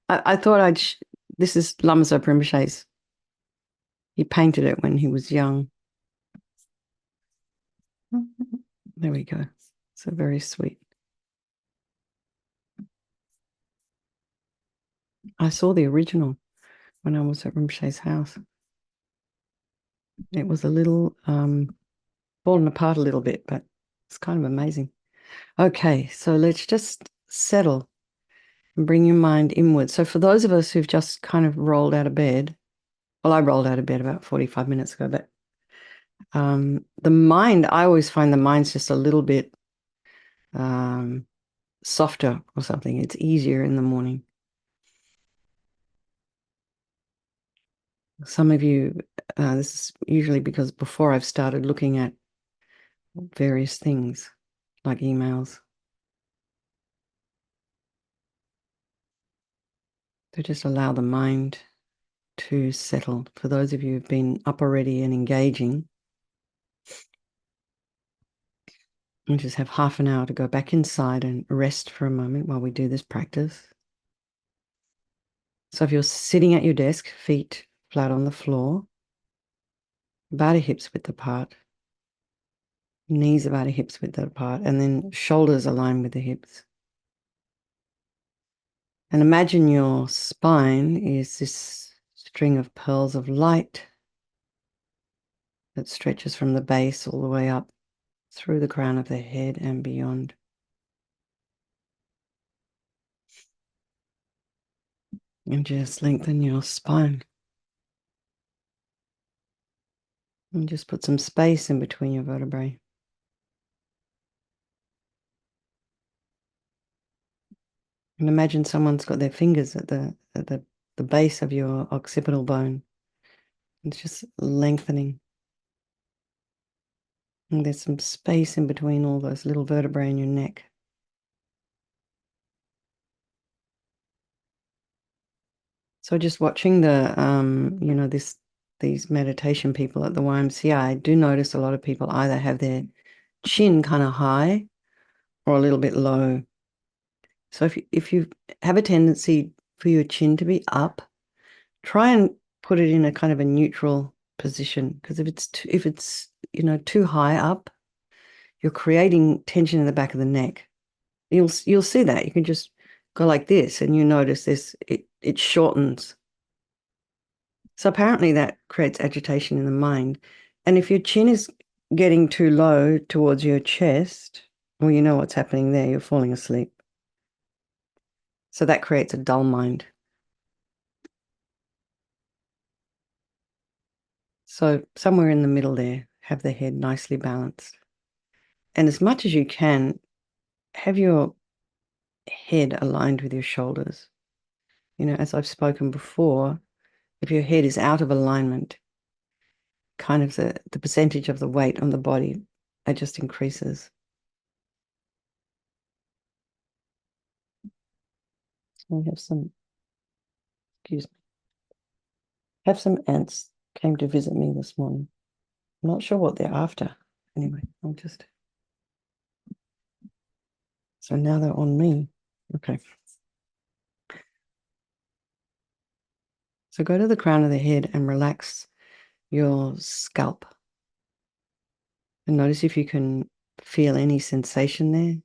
I thought this is Lamzo Rinpoche's. He painted it when he was young. There we go. So very sweet. I saw the original when I was at Rinpoche's house. It was a little fallen apart a little bit, but it's kind of amazing. Okay, so let's just settle and bring your mind inward. So for those of us who've just kind of rolled out of bed, well, I rolled out of bed about 45 minutes ago, but the mind, I always find the mind's just a little bit um, softer or something. It's easier in the morning. Some of you, this is usually because before I've started looking at various things like emails. To just allow the mind to settle. For those of you who've been up already and engaging, and just have half an hour to go back inside and rest for a moment while we do this practice. So if you're sitting at your desk, feet flat on the floor, about a hip's width apart, knees about a hip's width apart, and then shoulders align with the hips. And imagine your spine is this string of pearls of light that stretches from the base all the way up through the crown of the head and beyond. And just lengthen your spine. And just put some space in between your vertebrae. And imagine someone's got their fingers at the base of your occipital bone. It's just lengthening. And there's some space in between all those little vertebrae in your neck. So just watching these meditation people at the YMCA, I do notice a lot of people either have their chin kind of high or a little bit low. So if you have a tendency for your chin to be up, try and put it in a kind of a neutral position, because if it's too high up, you're creating tension in the back of the neck. You'll see that. You can just go like this and you notice this, it shortens. So apparently that creates agitation in the mind. And if your chin is getting too low towards your chest, well, you know what's happening there. You're falling asleep. So that creates a dull mind. So somewhere in the middle there, have the head nicely balanced. And as much as you can, have your head aligned with your shoulders. As I've spoken before, if your head is out of alignment, kind of the percentage of the weight on the body, it just increases. We have excuse me, have some ants came to visit me this morning. I'm not sure what they're after. Anyway, so now they're on me. Okay. So go to the crown of the head and relax your scalp. And notice if you can feel any sensation there.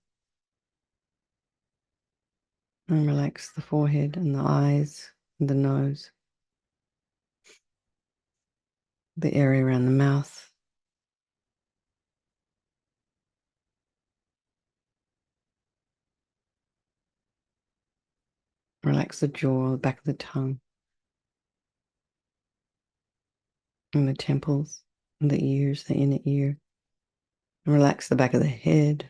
And relax the forehead and the eyes and the nose, the area around the mouth. Relax the jaw, the back of the tongue, and the temples, and the ears, the inner ear. And relax the back of the head.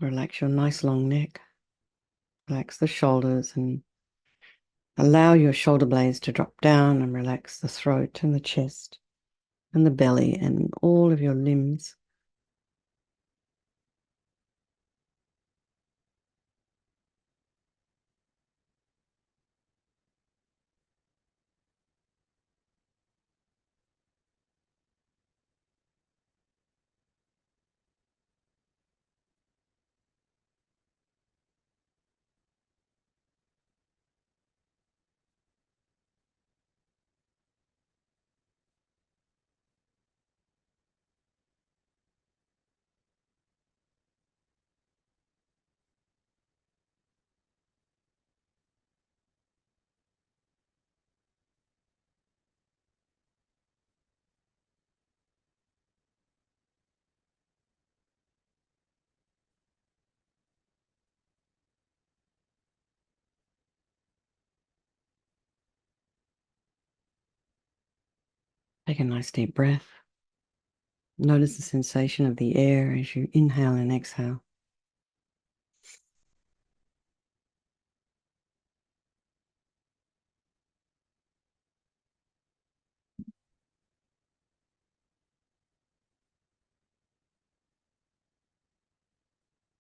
Relax your nice long neck. Relax the shoulders and allow your shoulder blades to drop down, and relax the throat and the chest and the belly and all of your limbs. Take a nice deep breath. Notice the sensation of the air as you inhale and exhale.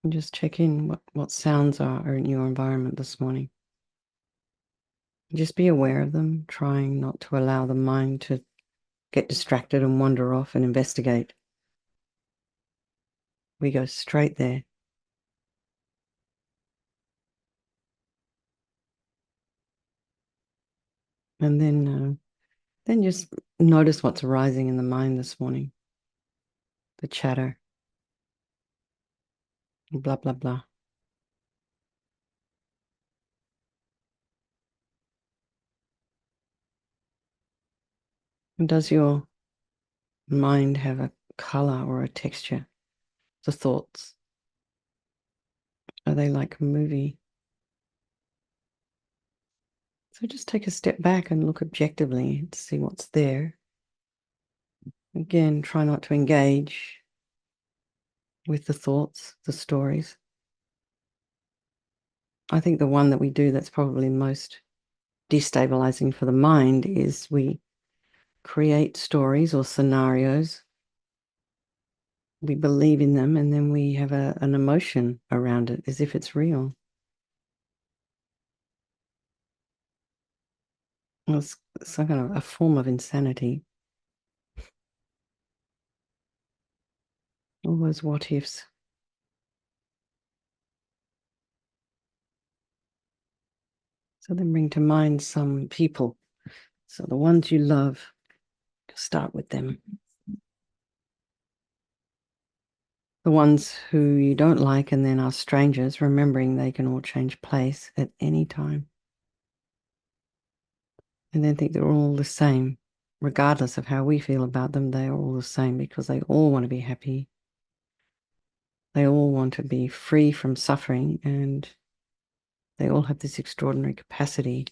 And just check in what sounds are in your environment this morning. Just be aware of them, trying not to allow the mind to get distracted and wander off and investigate. We go straight there. And then just notice what's arising in the mind this morning. The chatter, blah, blah, blah. And does your mind have a color or a texture? The thoughts, are they like a movie? So just take a step back and look objectively to see what's there. Again, try not to engage with the thoughts, the stories. I think the one that we do that's probably most destabilizing for the mind is we create stories or scenarios. We believe in them, and then we have an emotion around it as if it's real. Well, it's some kind of a form of insanity. All those what ifs. So then bring to mind some people. So the ones you love, start with them. The ones who you don't like and then are strangers, remembering they can all change place at any time. And then think they're all the same. Regardless of how we feel about them, they are all the same because they all want to be happy. They all want to be free from suffering, and they all have this extraordinary capacity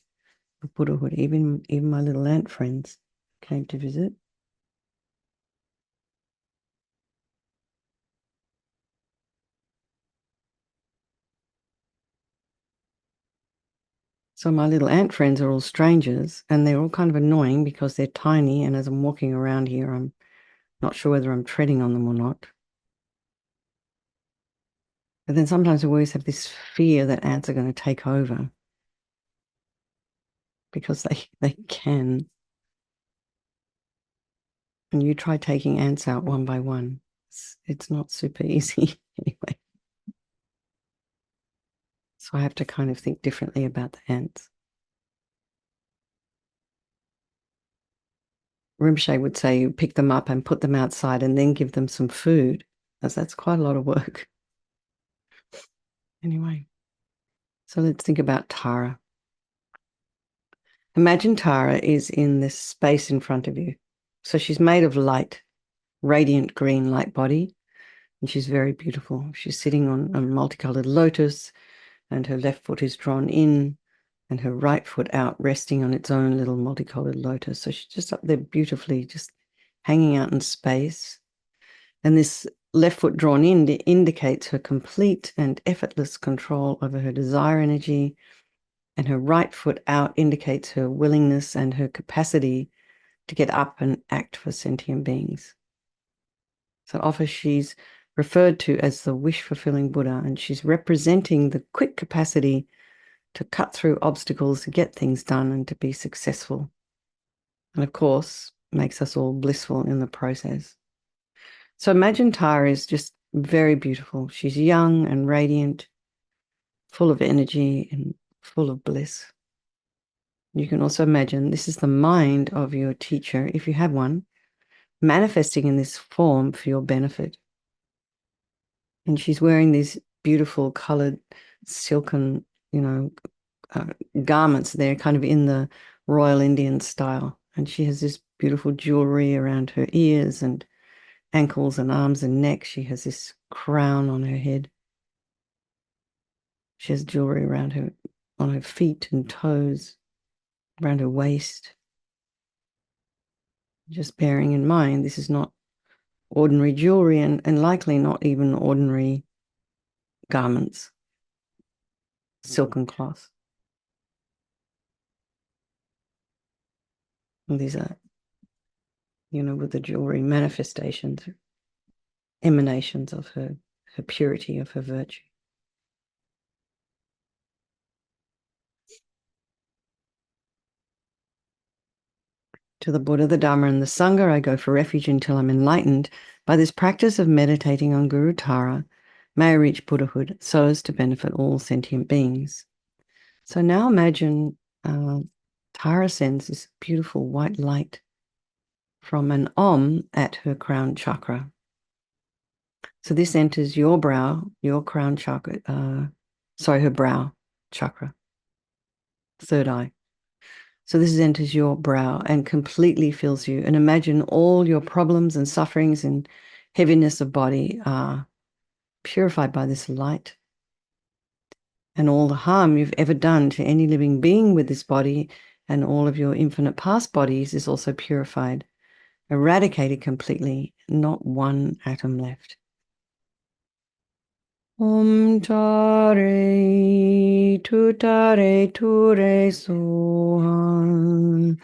of Buddhahood. Even my little ant friends came to visit. So my little ant friends are all strangers, and they're all kind of annoying because they're tiny, and as I'm walking around here, I'm not sure whether I'm treading on them or not. But then sometimes we always have this fear that ants are going to take over because they can. And you try taking ants out one by one. It's not super easy anyway. So I have to kind of think differently about the ants. Rinpoche would say you pick them up and put them outside and then give them some food, as that's quite a lot of work. Anyway, so let's think about Tara. Imagine Tara is in this space in front of you. So she's made of light, radiant green light body, and she's very beautiful. She's sitting on a multicolored lotus, and her left foot is drawn in and her right foot out, resting on its own little multicolored lotus. So she's just up there beautifully, just hanging out in space. And this left foot drawn in indicates her complete and effortless control over her desire energy, and her right foot out indicates her willingness and her capacity to get up and act for sentient beings. So often she's referred to as the wish-fulfilling Buddha, and she's representing the quick capacity to cut through obstacles, to get things done, and to be successful. And of course, makes us all blissful in the process. So imagine Tara is just very beautiful. She's young and radiant, full of energy and full of bliss. You can also imagine this is the mind of your teacher, if you have one, manifesting in this form for your benefit. And she's wearing these beautiful colored silken, uh, garments. They're kind of in the Royal Indian style. And she has this beautiful jewelry around her ears and ankles and arms and neck. She has this crown on her head. She has jewelry around her, on her feet and toes, around her waist. Just bearing in mind this is not ordinary jewelry and likely not even ordinary garments, silken cloth. And these are, with the jewelry, manifestations, emanations of her purity, of her virtue. To the Buddha, the Dharma, and the Sangha, I go for refuge until I'm enlightened. By this practice of meditating on Guru Tara, may I reach Buddhahood so as to benefit all sentient beings. So now imagine Tara sends this beautiful white light from an Om at her crown chakra. So this enters your brow, your crown chakra, her brow chakra, third eye. So this enters your brow and completely fills you. And imagine all your problems and sufferings and heaviness of body are purified by this light. And all the harm you've ever done to any living being with this body and all of your infinite past bodies is also purified, eradicated completely, not one atom left. Om Tare Tutare Ture Soham.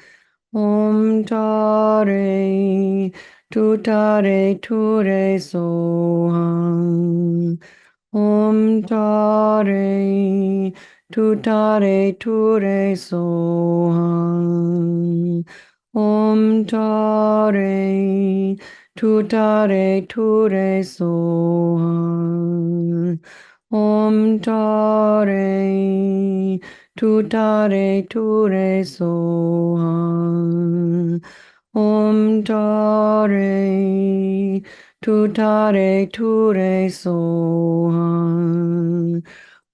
Om Tare Tutare Ture Soham. Om Tare Tutare Ture Soham. Om Tare Tutare Ture Soham. Om Tare Tutare Ture Soham. Om Tare Tutare Ture Soham.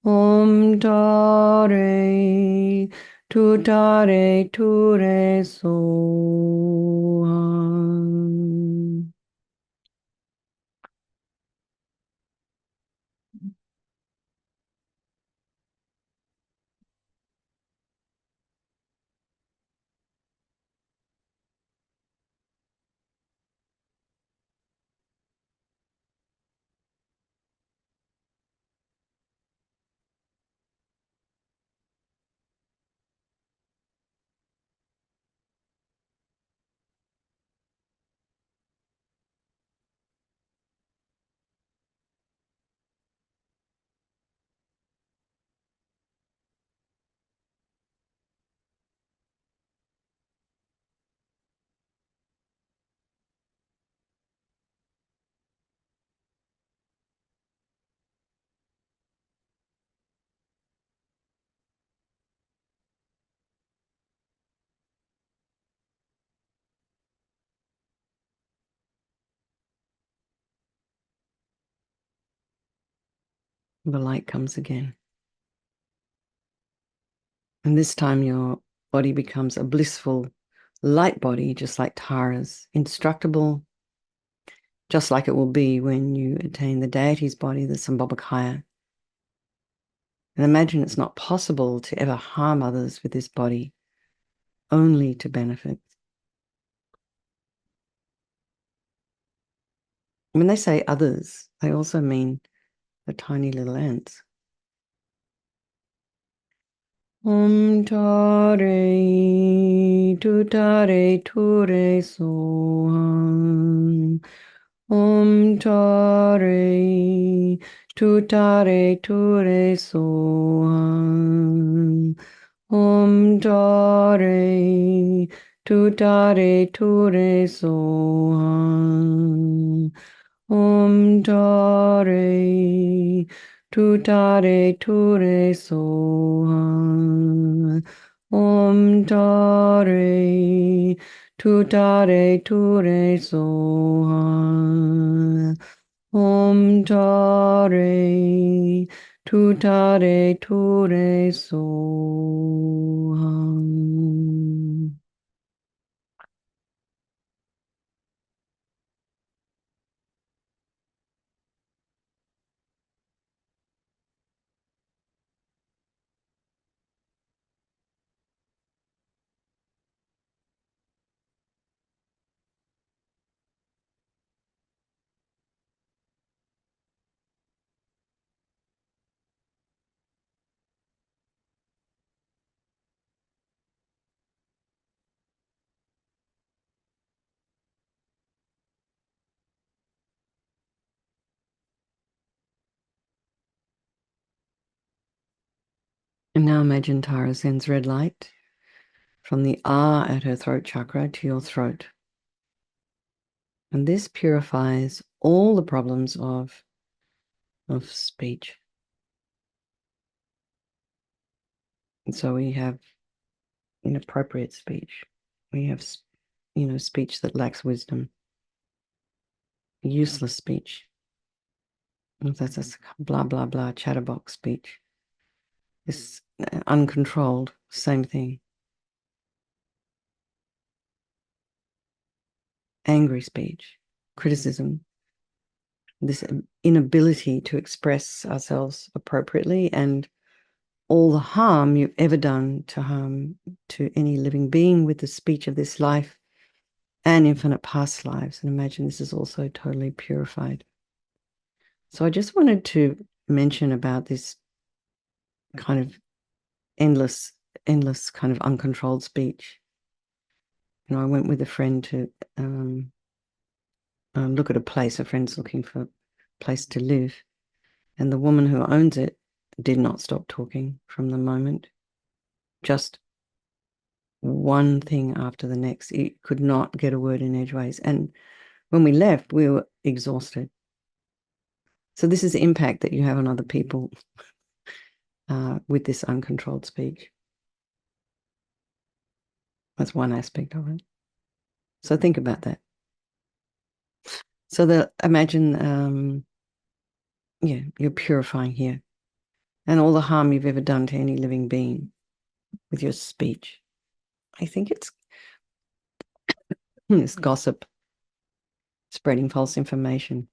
Om Tare Tutare Ture Soham. The light comes again. And this time your body becomes a blissful light body, just like Tara's, indestructible, just like it will be when you attain the deity's body, the Sambhogakaya. And imagine it's not possible to ever harm others with this body, only to benefit. When they say others, they also mean the tiny little ants. Om Tare Tutare Ture Soham. Om Tare Tutare Ture Soham. Om Tare Tutare Ture Soham. Om Tare Tutare Ture Soham. Om Tare Tutare Ture Soham. Om Tare Tutare Ture Soham. And now imagine Tara sends red light from the R at her throat chakra to your throat. And this purifies all the problems of speech. And so we have inappropriate speech. We have, speech that lacks wisdom, useless speech. That's a blah, blah, blah, chatterbox speech. This uncontrolled, same thing. Angry speech, criticism, this inability to express ourselves appropriately, and all the harm you've ever done to harm to any living being with the speech of this life and infinite past lives. And imagine this is also totally purified. So I just wanted to mention about this kind of endless kind of uncontrolled speech. I went with a friend to look at a place. A friend's looking for a place to live, and the woman who owns it did not stop talking from the moment. Just one thing after the next. It could not get a word in edgeways. And when we left, we were exhausted. So this is the impact that you have on other people with this uncontrolled speech. That's one aspect of it. So think about that. So imagine, you're purifying here, and all the harm you've ever done to any living being with your speech. I think it's gossip, spreading false information,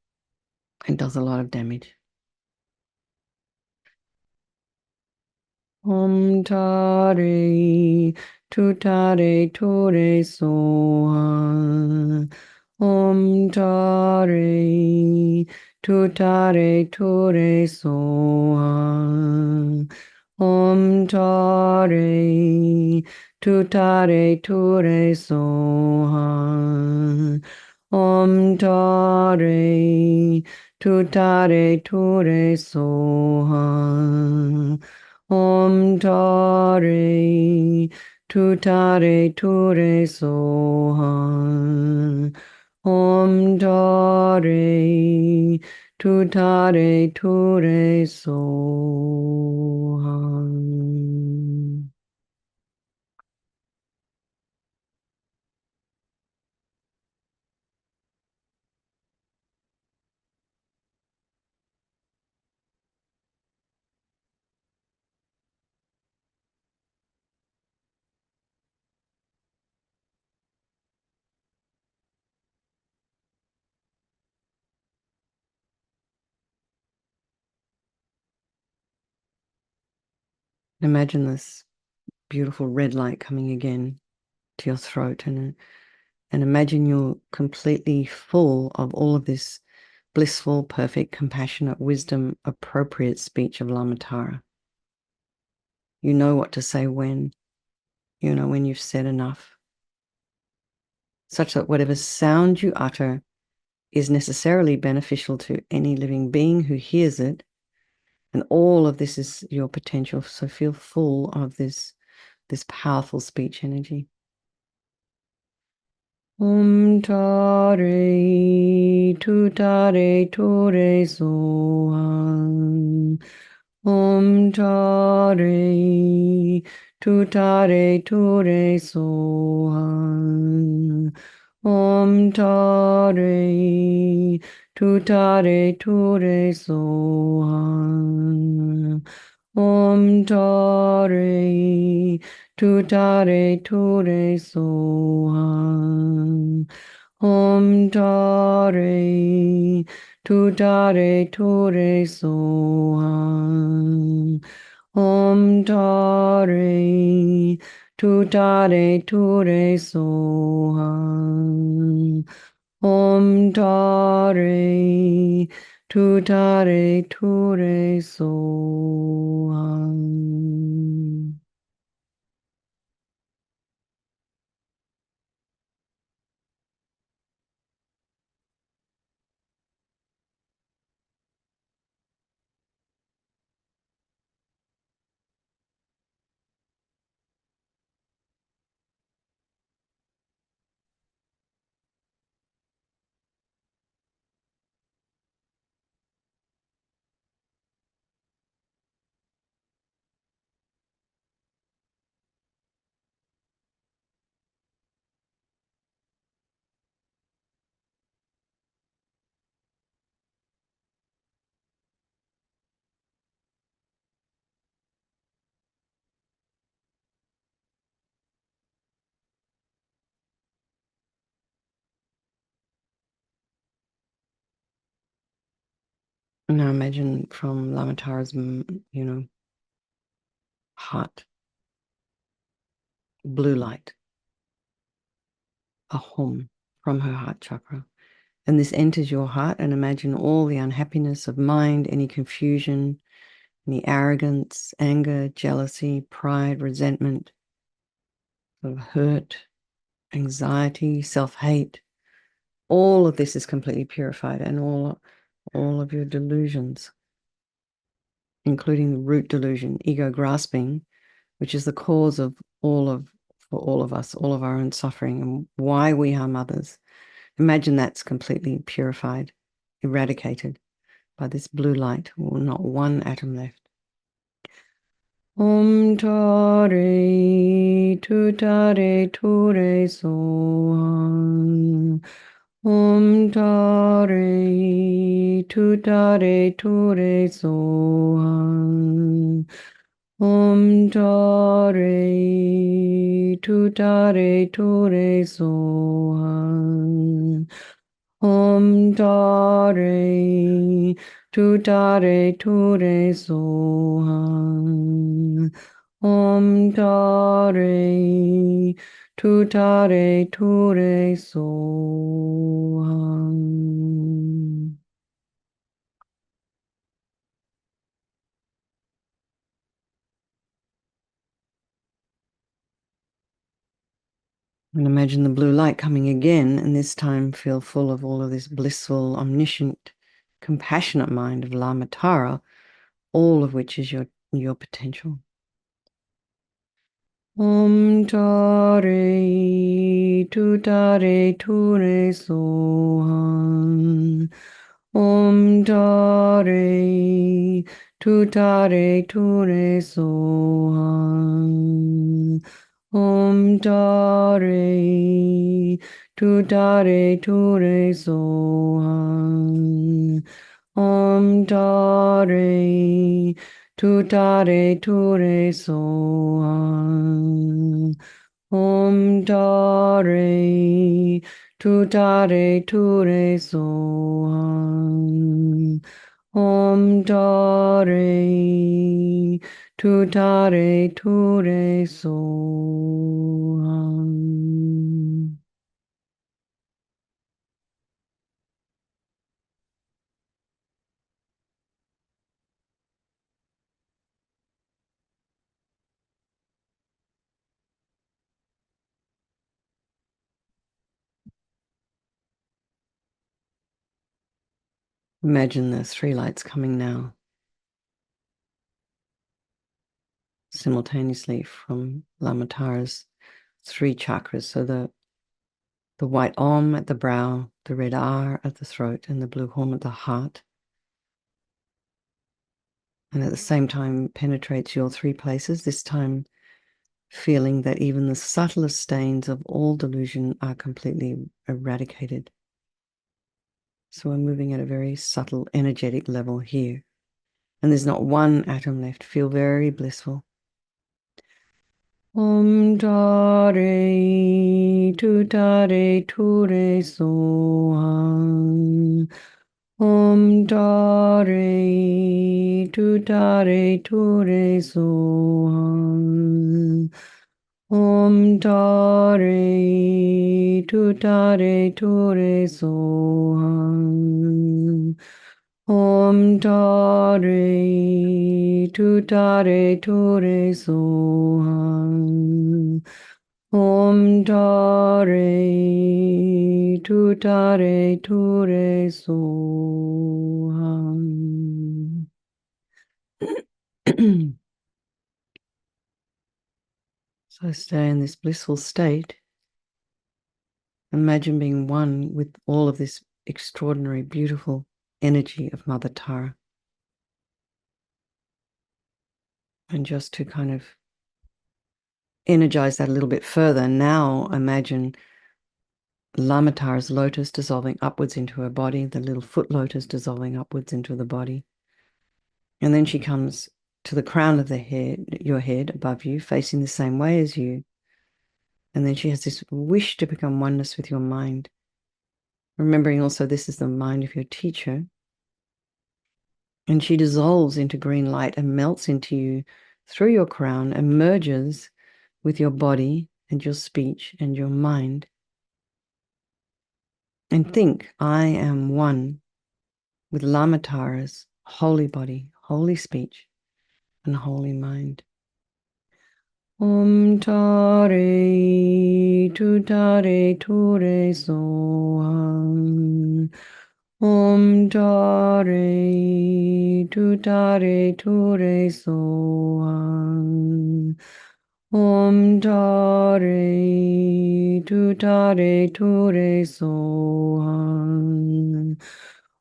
and does a lot of damage. Om tare tutare tore soha. Om tare tutare tore soha. Om tare tutare tore soha. Om tare tutare tore soha. Om tare tutare ture soha. Om tare tutare ture soha. Imagine this beautiful red light coming again to your throat, and imagine you're completely full of all of this blissful, perfect, compassionate, wisdom, appropriate speech of Lamatara. You know what to say when you've said enough, such that whatever sound you utter is necessarily beneficial to any living being who hears it. And all of this is your potential. So feel full of this powerful speech energy. Om tare tutare tore soham. Om tare tutare tore soham. Om tare tutare ture soham. Om tare tutare ture soham. Om tare tutare ture soham. Om tare tutare ture soham. Om tare tutare ture soham. Now imagine from Lamatara's, heart, blue light, a hum from her heart chakra. And this enters your heart, and imagine all the unhappiness of mind, any confusion, any arrogance, anger, jealousy, pride, resentment, sort of hurt, anxiety, self-hate. All of this is completely purified, and all of your delusions, including the root delusion, ego grasping, which is the cause of for all of us, all of our own suffering and why we harm others. Imagine that's completely purified, eradicated by this blue light, or not one atom left. Om Tare Tutare Ture Soham. Om Tare Tutare Ture Soham. Om Tare Tutare Ture Soham. Om Tare Tutare Ture Soham. Om Tare Tutare Ture Soham. And imagine the blue light coming again, and this time feel full of all of this blissful, omniscient, compassionate mind of Lama Tara, all of which is your potential. Om Tare Tutare Ture Soham. Om Tare Tutare Ture Soham. Om Tare Tutare Ture Soham. Om Tare Tutare Ture Soham. Om Tare Tutare Ture Soham. Om Tare Tutare Ture Soham. Imagine the three lights coming now simultaneously from Lamatara's three chakras. So the white Om at the brow, the red R at the throat, and the blue Hum at the heart. And at the same time penetrates your three places, this time feeling that even the subtlest stains of all delusion are completely eradicated. So we're moving at a very subtle, energetic level here. And there's not one atom left. Feel very blissful. Om Tare Tutare Ture Soham. Om Tare Tutare Ture Soham. Om Tare Tutare Ture Soham. Om Tare Tutare Ture Soham. Om Tare Tutare Ture Soham. So stay in this blissful state. Imagine being one with all of this extraordinary, beautiful energy of Mother Tara. And just to kind of energize that a little bit further, now imagine Lama Tara's lotus dissolving upwards into her body, the little foot lotus dissolving upwards into the body. And then she comes to the crown of the head, your head above you, facing the same way as you. And then she has this wish to become oneness with your mind. Remembering also this is the mind of your teacher. And she dissolves into green light and melts into you through your crown and merges with your body and your speech and your mind. And think, I am one with Lama Tara's holy body, holy speech, and holy mind. Om Tare Tutare Ture Soham. Om Tare Tutare Ture Soham. Om Tare Tutare Ture Soham.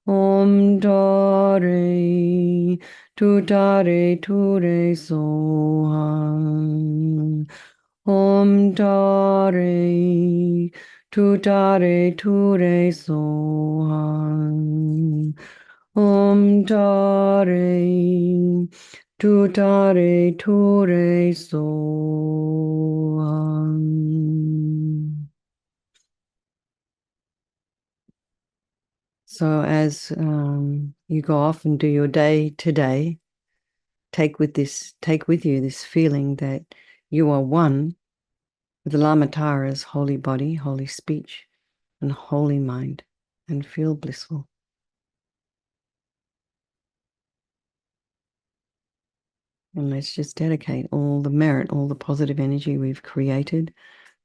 Om Tare Tutare Ture Soham. Om Tare Tutare Ture Soham. Om Tare Tutare Ture Soham. So as you go off and do your day today, take with you this feeling that you are one with the Lama Tara's holy body, holy speech, and holy mind, and feel blissful. And let's just dedicate all the merit, all the positive energy we've created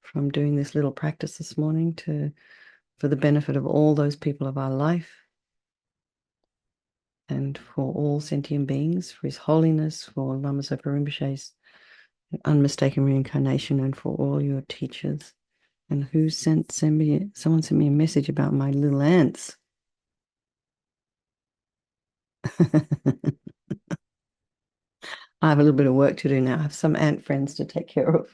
from doing this little practice this morning for the benefit of all those people of our life and for all sentient beings, for His Holiness, for Lama Zopa Rinpoche's unmistaken reincarnation, and for all your teachers. And who someone sent me a message about my little ants. I have a little bit of work to do now. I have some ant friends to take care of.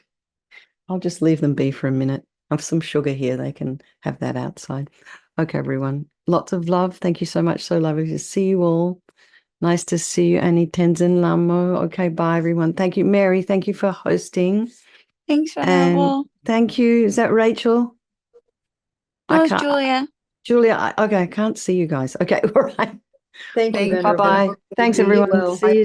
I'll just leave them be for a minute. I have some sugar here. They can have that outside. Okay, everyone. Lots of love. Thank you so much. So lovely to see you all. Nice to see you, Annie Tenzin Lamo. Okay, bye, everyone. Thank you, Mary. Thank you for hosting. Thanks, And Venerable. thank you. Is that Rachel? No, it's Julia. Julia, okay, I can't see you guys. Okay, all right. Thank you, Okay, Venerable. bye-bye. Thanks, Be everyone. well. See you.